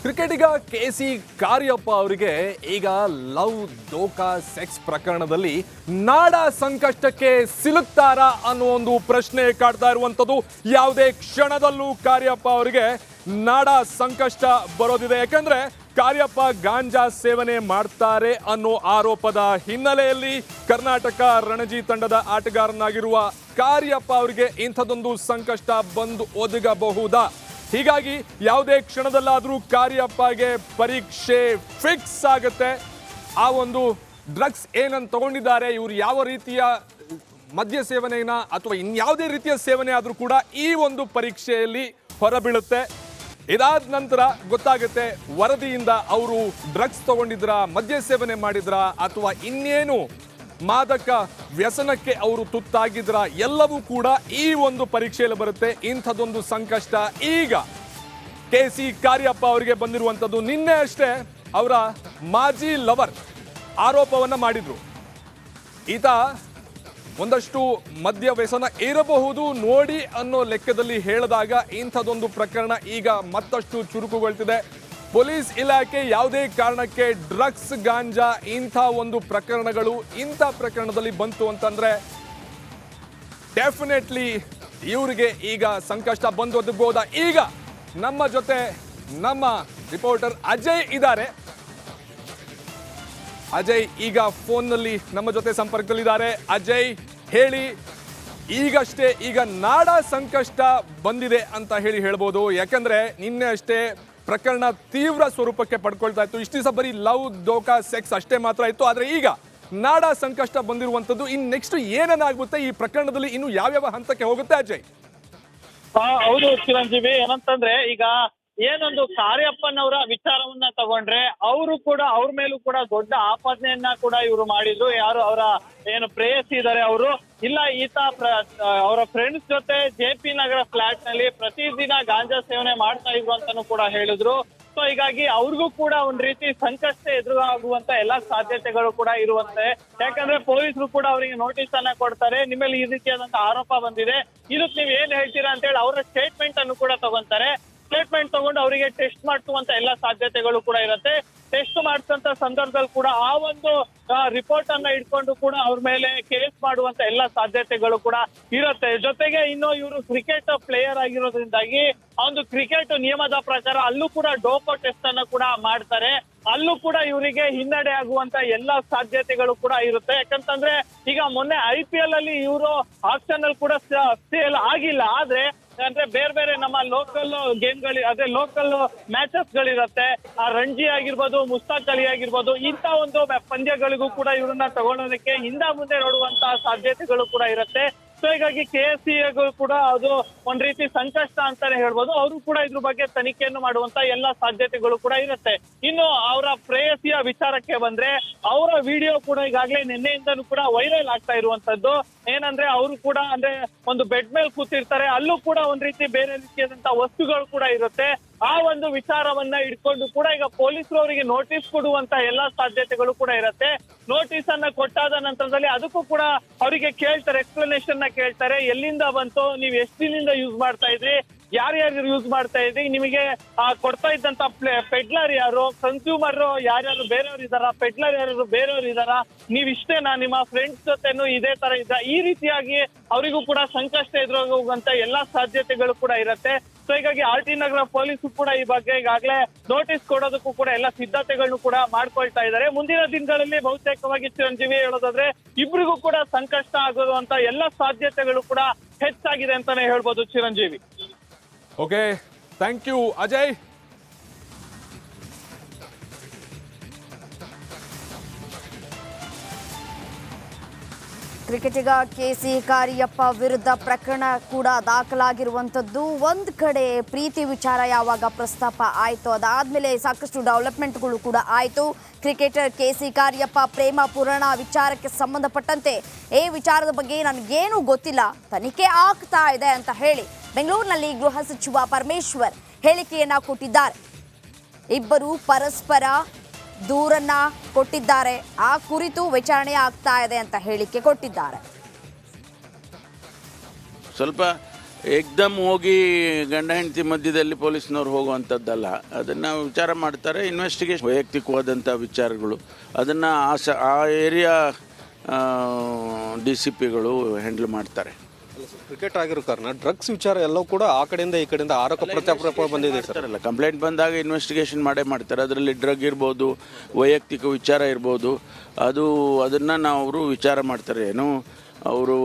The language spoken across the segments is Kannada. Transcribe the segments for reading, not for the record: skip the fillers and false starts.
ಕ್ರಿಕೆಟಿಗ KC ಕಾರ್ಯಪ್ಪ ಅವರಿಗೆ ಈಗ ಲವ್ ದೋಖಾ ಸೆಕ್ಸ್ ಪ್ರಕರಣದಲ್ಲಿ ನಾಡ ಸಂಕಷ್ಟಕ್ಕೆ ಸಿಲುಕ್ತಾರಾ ಅನ್ನೋ ಒಂದು ಪ್ರಶ್ನೆ ಕಾಡ್ತಾ ಇರುವಂತದ್ದು. ಯಾವುದೇ ಕ್ಷಣದಲ್ಲೂ ಕಾರ್ಯಪ್ಪ ಅವರಿಗೆ ನಾಡ ಸಂಕಷ್ಟ ಬರೋದಿದೆ. ಯಾಕಂದ್ರೆ ಕಾರ್ಯಪ್ಪ ಗಾಂಜಾ ಸೇವನೆ ಮಾಡ್ತಾರೆ ಅನ್ನೋ ಆರೋಪದ ಹಿನ್ನೆಲೆಯಲ್ಲಿ ಕರ್ನಾಟಕ ರಣಜಿ ತಂಡದ ಆಟಗಾರನಾಗಿರುವ ಕಾರ್ಯಪ್ಪ ಅವರಿಗೆ ಇಂಥದೊಂದು ಸಂಕಷ್ಟ ಬಂದು ಒದಗಬಹುದಾ? ಹೀಗಾಗಿ ಯಾವುದೇ ಕ್ಷಣದಲ್ಲಾದರೂ ಕಾರ್ಯಪ್ಪಗೆ ಪರೀಕ್ಷೆ ಫಿಕ್ಸ್ ಆಗುತ್ತೆ. ಆ ಒಂದು ಡ್ರಗ್ಸ್ ಏನನ್ನು ತಗೊಂಡಿದ್ದಾರೆ, ಇವರು ಯಾವ ರೀತಿಯ ಮದ್ಯ ಸೇವನೆನ ಅಥವಾ ಇನ್ಯಾವುದೇ ರೀತಿಯ ಸೇವನೆ ಆದರೂ ಕೂಡ ಈ ಒಂದು ಪರೀಕ್ಷೆಯಲ್ಲಿ ಹೊರಬೀಳುತ್ತೆ. ಇದಾದ ನಂತರ ಗೊತ್ತಾಗುತ್ತೆ ವರದಿಯಿಂದ ಅವರು ಡ್ರಗ್ಸ್ ತಗೊಂಡಿದ್ರ, ಮದ್ಯ ಸೇವನೆ ಮಾಡಿದ್ರ ಅಥವಾ ಇನ್ನೇನು ಮಾದಕ ವ್ಯಸನಕ್ಕೆ ಅವರು ತುತ್ತಾಗಿದ್ರ, ಎಲ್ಲವೂ ಕೂಡ ಈ ಒಂದು ಪರೀಕ್ಷೆಯಲ್ಲಿ ಬರುತ್ತೆ. ಇಂಥದೊಂದು ಸಂಕಷ್ಟ ಈಗ KC ಕಾರ್ಯಪ್ಪ ಅವರಿಗೆ ಬಂದಿರುವಂಥದ್ದು. ನಿನ್ನೆ ಅಷ್ಟೇ ಅವರ ಮಾಜಿ ಲವರ್ ಆರೋಪವನ್ನ ಮಾಡಿದ್ರು. ಈತ ಒಂದಷ್ಟು ಮದ್ಯ ವ್ಯಸನ ಇರಬಹುದು ನೋಡಿ ಅನ್ನೋ ಲೆಕ್ಕದಲ್ಲಿ ಹೇಳಿದಾಗ ಇಂಥದೊಂದು ಪ್ರಕರಣ ಈಗ ಮತ್ತಷ್ಟು ಚುರುಕುಗೊಳ್ತಿದೆ. ಪೊಲೀಸ್ ಇಲಾಖೆ ಯಾವುದೇ ಕಾರಣಕ್ಕೆ ಡ್ರಗ್ಸ್, ಗಾಂಜಾ ಇಂಥ ಒಂದು ಪ್ರಕರಣಗಳು ಇಂಥ ಪ್ರಕರಣದಲ್ಲಿ ಬಂತು ಅಂತಂದ್ರೆ ಡೆಫಿನೆಟ್ಲಿ ಇವರಿಗೆ ಈಗ ಸಂಕಷ್ಟ ಬಂದು ಒದಗಬಹುದಾ? ಈಗ ನಮ್ಮ ಜೊತೆ ನಮ್ಮ ರಿಪೋರ್ಟರ್ ಅಜಯ್ ಇದ್ದಾರೆ. ಅಜಯ್ ಈಗ ಫೋನ್ನಲ್ಲಿ ನಮ್ಮ ಜೊತೆ ಸಂಪರ್ಕದಲ್ಲಿದ್ದಾರೆ. ಅಜಯ್ ಹೇಳಿ, ಈಗಷ್ಟೇ ಈಗ ನಾಡ ಸಂಕಷ್ಟ ಬಂದಿದೆ ಅಂತ ಹೇಳ್ಬೋದು. ಯಾಕಂದ್ರೆ ನಿನ್ನೆ ಅಷ್ಟೇ ಪ್ರಕರಣ ತೀವ್ರ ಸ್ವರೂಪಕ್ಕೆ ಪಡ್ಕೊಳ್ತಾ ಇತ್ತು. ಇಷ್ಟು ದಿವಸ ಬರೀ ಲವ್ ದೋಖಾ ಸೆಕ್ಸ್ ಅಷ್ಟೇ ಮಾತ್ರ ಇತ್ತು. ಆದ್ರೆ ಈಗ ನಾಡ ಸಂಕಷ್ಟ ಬಂದಿರುವಂತದ್ದು. ಇನ್ ನೆಕ್ಸ್ಟ್ ಏನೇನಾಗುತ್ತೆ ಈ ಪ್ರಕರಣದಲ್ಲಿ, ಇನ್ನು ಯಾವ್ಯಾವ ಹಂತಕ್ಕೆ ಹೋಗುತ್ತೆ ಅಜಯ್? ಹೌದು ಚಿರಂಜೀವಿ, ಏನಂತಂದ್ರೆ ಈಗ ಏನೊಂದು ಕಾರ್ಯಪ್ಪನವರ ವಿಚಾರವನ್ನ ತಗೊಂಡ್ರೆ ಅವರು ಕೂಡ ಅವ್ರ ಮೇಲೂ ಕೂಡ ದೊಡ್ಡ ಆಪಾದನೆಯನ್ನ ಕೂಡ ಇವರು ಮಾಡಿದ್ರು. ಯಾರು ಅವರ ಏನು ಪ್ರೇಯಸಿ ಇದ್ದಾರೆ ಅವರು, ಇಲ್ಲ ಈತ ಅವರ ಫ್ರೆಂಡ್ಸ್ ಜೊತೆ JP ನಗರ ಫ್ಲಾಟ್ ನಲ್ಲಿ ಪ್ರತಿದಿನ ಗಾಂಜಾ ಸೇವನೆ ಮಾಡ್ತಾ ಇದ್ರು ಅಂತಾನು ಕೂಡ ಹೇಳಿದ್ರು. ಸೊ ಹೀಗಾಗಿ ಅವ್ರಿಗೂ ಕೂಡ ಒಂದ್ ರೀತಿ ಸಂಕಷ್ಟ ಎದುರಾಗುವಂತ ಎಲ್ಲಾ ಸಾಧ್ಯತೆಗಳು ಕೂಡ ಇರುವಂತೆ. ಯಾಕಂದ್ರೆ ಪೊಲೀಸರು ಕೂಡ ಅವರಿಗೆ ನೋಟಿಸ್ ಅನ್ನ ಕೊಡ್ತಾರೆ, ನಿಮ್ಮಲ್ಲಿ ಈ ರೀತಿಯಾದಂತ ಆರೋಪ ಬಂದಿದೆ, ಇದಕ್ಕೆ ನೀವ್ ಏನ್ ಹೇಳ್ತೀರಾ ಅಂತ ಹೇಳಿ ಅವರ ಸ್ಟೇಟ್ಮೆಂಟ್ ಅನ್ನು ಕೂಡ ತಗೊಂತಾರೆ. ಸ್ಟೇಟ್ಮೆಂಟ್ ತಗೊಂಡು ಅವರಿಗೆ ಟೆಸ್ಟ್ ಮಾಡಿಸುವಂತ ಎಲ್ಲಾ ಸಾಧ್ಯತೆಗಳು ಕೂಡ ಇರುತ್ತೆ. ಟೆಸ್ಟ್ ಮಾಡಿಸಂತ ಸಂದರ್ಭದಲ್ಲಿ ಕೂಡ ಆ ಒಂದು ರಿಪೋರ್ಟ್ ಅನ್ನ ಇಟ್ಕೊಂಡು ಕೂಡ ಅವ್ರ ಮೇಲೆ ಕೇಸ್ ಮಾಡುವಂತ ಎಲ್ಲಾ ಸಾಧ್ಯತೆಗಳು ಕೂಡ ಇರುತ್ತೆ. ಜೊತೆಗೆ ಇನ್ನು ಇವರು ಕ್ರಿಕೆಟ್ ಪ್ಲೇಯರ್ ಆಗಿರೋದ್ರಿಂದಾಗಿ ಒಂದು ಕ್ರಿಕೆಟ್ ನಿಯಮದ ಪ್ರಕಾರ ಅಲ್ಲೂ ಕೂಡ ಡೋಪೋ ಟೆಸ್ಟ್ ಅನ್ನ ಕೂಡ ಮಾಡ್ತಾರೆ. ಅಲ್ಲೂ ಕೂಡ ಇವರಿಗೆ ಹಿನ್ನಡೆ ಆಗುವಂತ ಎಲ್ಲಾ ಸಾಧ್ಯತೆಗಳು ಕೂಡ ಇರುತ್ತೆ. ಯಾಕಂತಂದ್ರೆ ಈಗ ಮೊನ್ನೆ IPL ಅಲ್ಲಿ ಇವರು ಆಕ್ಷನ್ ಅಲ್ಲಿ ಕೂಡ ಸೇಲ್ ಆಗಿಲ್ಲ. ಆದ್ರೆ ಅಂದ್ರೆ ಬೇರೆ ಬೇರೆ ನಮ್ಮ ಲೋಕಲ್ ಗೇಮ್ಗಳು, ಅದೇ ಲೋಕಲ್ ಮ್ಯಾಚಸ್ ಗಳಿರುತ್ತೆ, ಆ ರಂಜಿ ಆಗಿರ್ಬೋದು, ಮುಸ್ತಾಕ್ ಅಲಿ ಆಗಿರ್ಬೋದು, ಇಂಥ ಒಂದು ಪಂದ್ಯಗಳಿಗೂ ಕೂಡ ಇವ್ರನ್ನ ತಗೊಳ್ಳೋದಕ್ಕೆ ಹಿಂದ ಮುಂದೆ ನೋಡುವಂತಹ ಸಾಧ್ಯತೆಗಳು ಕೂಡ ಇರುತ್ತೆ. ಸೊ ಹೀಗಾಗಿ KSC ಕೂಡ ಅದು ಒಂದ್ ರೀತಿ ಸಂಕಷ್ಟ ಅಂತಾನೆ ಹೇಳ್ಬೋದು. ಅವರು ಕೂಡ ಇದ್ರ ಬಗ್ಗೆ ತನಿಖೆಯನ್ನು ಮಾಡುವಂತ ಎಲ್ಲಾ ಸಾಧ್ಯತೆಗಳು ಕೂಡ ಇರುತ್ತೆ. ಇನ್ನು ಅವರ ಪ್ರೇಯಸಿಯ ವಿಚಾರಕ್ಕೆ ಬಂದ್ರೆ ಅವರ ವಿಡಿಯೋ ಕೂಡ ಈಗಾಗಲೇ ನಿನ್ನೆಯಿಂದನೂ ಕೂಡ ವೈರಲ್ ಆಗ್ತಾ ಇರುವಂತದ್ದು. ಏನಂದ್ರೆ ಅವರು ಕೂಡ ಅಂದ್ರೆ ಒಂದು ಬೆಡ್ ಮೇಲೆ ಕೂತಿರ್ತಾರೆ, ಅಲ್ಲೂ ಕೂಡ ಒಂದ್ ರೀತಿ ಬೇರೆ ರೀತಿಯಾದಂತಹ ವಸ್ತುಗಳು ಕೂಡ ಇರುತ್ತೆ. ಆ ಒಂದು ವಿಚಾರವನ್ನ ಇಟ್ಕೊಂಡು ಕೂಡ ಈಗ ಪೊಲೀಸರು ಅವರಿಗೆ ನೋಟಿಸ್ ಕೊಡುವಂತ ಎಲ್ಲಾ ಸಾಧ್ಯತೆಗಳು ಕೂಡ ಇರುತ್ತೆ. ನೋಟಿಸ್ ಅನ್ನ ಕೊಟ್ಟಾದ ನಂತರದಲ್ಲಿ ಅದಕ್ಕೂ ಕೂಡ ಅವರಿಗೆ ಕೇಳ್ತಾರೆ, ಎಕ್ಸ್ಪ್ಲನೇಷನ್ ಕೇಳ್ತಾರೆ, ಎಲ್ಲಿಂದ ಬಂತು, ನೀವು ಎಷ್ಟು ದಿನದಿಂದ ಯೂಸ್ ಮಾಡ್ತಾ ಇದ್ರಿ, ಯಾರ್ಯಾರು ಯೂಸ್ ಮಾಡ್ತಾ ಇದ್ರಿ, ನಿಮಗೆ ಕೊಡ್ತಾ ಇದ್ದಂತ ಪೆಡ್ಲರ್ ಯಾರು, ಕನ್ಸ್ಯೂಮರ್ ಯಾರ್ಯಾರು ಬೇರೆಯವ್ರು ಇದಾರ, ಪೆಡ್ಲರ್ ಯಾರು ಬೇರೆಯವ್ರು ಇದಾರ, ನೀವ್ ಇಷ್ಟೇನಾ, ನಿಮ್ಮ ಫ್ರೆಂಡ್ಸ್ ಜೊತೆನೂ ಇದೇ ತರ ಇದ್ದ, ಈ ರೀತಿಯಾಗಿ ಅವರಿಗೂ ಕೂಡ ಸಂಕಷ್ಟ ಎದುರಾಗುವಂತ ಎಲ್ಲಾ ಸಾಧ್ಯತೆಗಳು ಕೂಡ ಇರುತ್ತೆ. ಸೊ ಹೀಗಾಗಿ RT ನಗರ ಪೊಲೀಸರು ಕೂಡ ಈ ಬಗ್ಗೆ ಈಗಾಗಲೇ ನೋಟಿಸ್ ಕೊಡೋದಕ್ಕೂ ಕೂಡ ಎಲ್ಲ ಸಿದ್ಧತೆಗಳನ್ನು ಕೂಡ ಮಾಡ್ಕೊಳ್ತಾ ಇದ್ದಾರೆ. ಮುಂದಿನ ದಿನಗಳಲ್ಲಿ ಬಹುತೇಕವಾಗಿ ಚಿರಂಜೀವಿ ಹೇಳೋದಾದ್ರೆ ಇಬ್ರಿಗೂ ಕೂಡ ಸಂಕಷ್ಟ ಆಗುವಂತ ಎಲ್ಲ ಸಾಧ್ಯತೆಗಳು ಕೂಡ ಹೆಚ್ಚಾಗಿದೆ ಅಂತಾನೆ ಹೇಳ್ಬೋದು Chiranjeevi. Okay, thank you Ajay. ಕ್ರಿಕೆಟಿಗ KC ಕಾರ್ಯಪ್ಪ ವಿರುದ್ಧ ಪ್ರಕರಣ ಕೂಡ ದಾಖಲಾಗಿರುವಂಥದ್ದು. ಒಂದು ಕಡೆ ಪ್ರೀತಿ ವಿಚಾರ ಯಾವಾಗ ಪ್ರಸ್ತಾಪ ಆಯಿತು, ಅದಾದಮೇಲೆ ಸಾಕಷ್ಟು ಡೆವಲಪ್ಮೆಂಟ್ಗಳು ಕೂಡ ಆಯಿತು. ಕ್ರಿಕೆಟರ್ KC ಕಾರ್ಯಪ್ಪ ಪ್ರೇಮ ಪುರಾಣ ವಿಚಾರಕ್ಕೆ ಸಂಬಂಧಪಟ್ಟಂತೆ ಈ ವಿಚಾರದ ಬಗ್ಗೆ ನನಗೇನು ಗೊತ್ತಿಲ್ಲ, ತನಿಖೆ ಆಗ್ತಾ ಇದೆ ಅಂತ ಹೇಳಿ ಬೆಂಗಳೂರಿನಲ್ಲಿ ಗೃಹ ಸಚಿವ ಪರಮೇಶ್ವರ್ ಹೇಳಿಕೆಯನ್ನ ಕೊಟ್ಟಿದ್ದಾರೆ. ಇಬ್ಬರು ಪರಸ್ಪರ ದೂರನ್ನ ಕೊಟ್ಟಿದ್ದಾರೆ, ಆ ಕುರಿತು ವಿಚಾರಣೆ ಆಗ್ತಾ ಇದೆ ಅಂತ ಹೇಳಿಕೆ ಕೊಟ್ಟಿದ್ದಾರೆ. ಸ್ವಲ್ಪ ಏಕ್ದಮ್ ಹೋಗಿ ಗಂಡ ಹೆಂಡತಿ ಮಧ್ಯದಲ್ಲಿ ಪೊಲೀಸ್ನವ್ರು ಹೋಗುವಂಥದ್ದಲ್ಲ. ಅದನ್ನು ವಿಚಾರ ಮಾಡ್ತಾರೆ, ಇನ್ವೆಸ್ಟಿಗೇಷನ್ ವೈಯಕ್ತಿಕವಾದಂಥ ವಿಚಾರಗಳು ಅದನ್ನು ಆ ಏರಿಯಾ DCPಗಳು ಹ್ಯಾಂಡಲ್ ಮಾಡ್ತಾರೆ. ಕ್ರಿಕೆಟ್ ಆಗಿರೋ ಕಾರಣ ಡ್ರಗ್ಸ್ ವಿಚಾರ ಎಲ್ಲವೂ ಕೂಡ ಆ ಕಡೆಯಿಂದ ಈ ಕಡೆಯಿಂದ ಆರೋಪ ಪ್ರತ್ಯಾರೋಪ ಬಂದಿದೆ ಸರ್. ಅಲ್ಲ, ಕಂಪ್ಲೇಂಟ್ ಬಂದಾಗ ಇನ್ವೆಸ್ಟಿಗೇಷನ್ ಮಾಡೇ ಮಾಡ್ತಾರೆ. ಅದರಲ್ಲಿ ಡ್ರಗ್ ಇರ್ಬೋದು, ವೈಯಕ್ತಿಕ ವಿಚಾರ ಇರ್ಬೋದು, ಅದನ್ನು ನಾವು ಅವರು ವಿಚಾರ ಮಾಡ್ತಾರೆ. ಏನೋ ಅವರು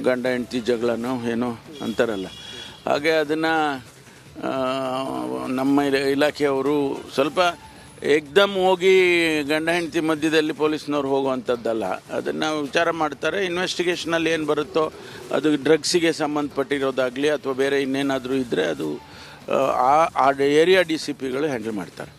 ಗಂಡ ಹೆಂಡತಿ ಜಗಳನೋ ಏನೋ ಅಂತಾರಲ್ಲ, ಹಾಗೆ ಅದನ್ನು ನಮ್ಮ ಇಲಾಖೆಯವರು ಸ್ವಲ್ಪ ಏಕ್ದಮ್ ಹೋಗಿ ಗಂಡ ಹೆಂಡತಿ ಮಧ್ಯದಲ್ಲಿ ಪೊಲೀಸ್ನವ್ರು ಹೋಗುವಂಥದ್ದಲ್ಲ. ಅದನ್ನು ವಿಚಾರ ಮಾಡ್ತಾರೆ. ಇನ್ವೆಸ್ಟಿಗೇಷನಲ್ಲಿ ಏನು ಬರುತ್ತೋ ಅದು ಡ್ರಗ್ಸಿಗೆ ಸಂಬಂಧಪಟ್ಟಿರೋದಾಗಲಿ ಅಥವಾ ಬೇರೆ ಇನ್ನೇನಾದರೂ ಇದ್ದರೆ ಅದು ಆ ಏರಿಯಾ DCPಗಳು ಹ್ಯಾಂಡಲ್ ಮಾಡ್ತಾರೆ.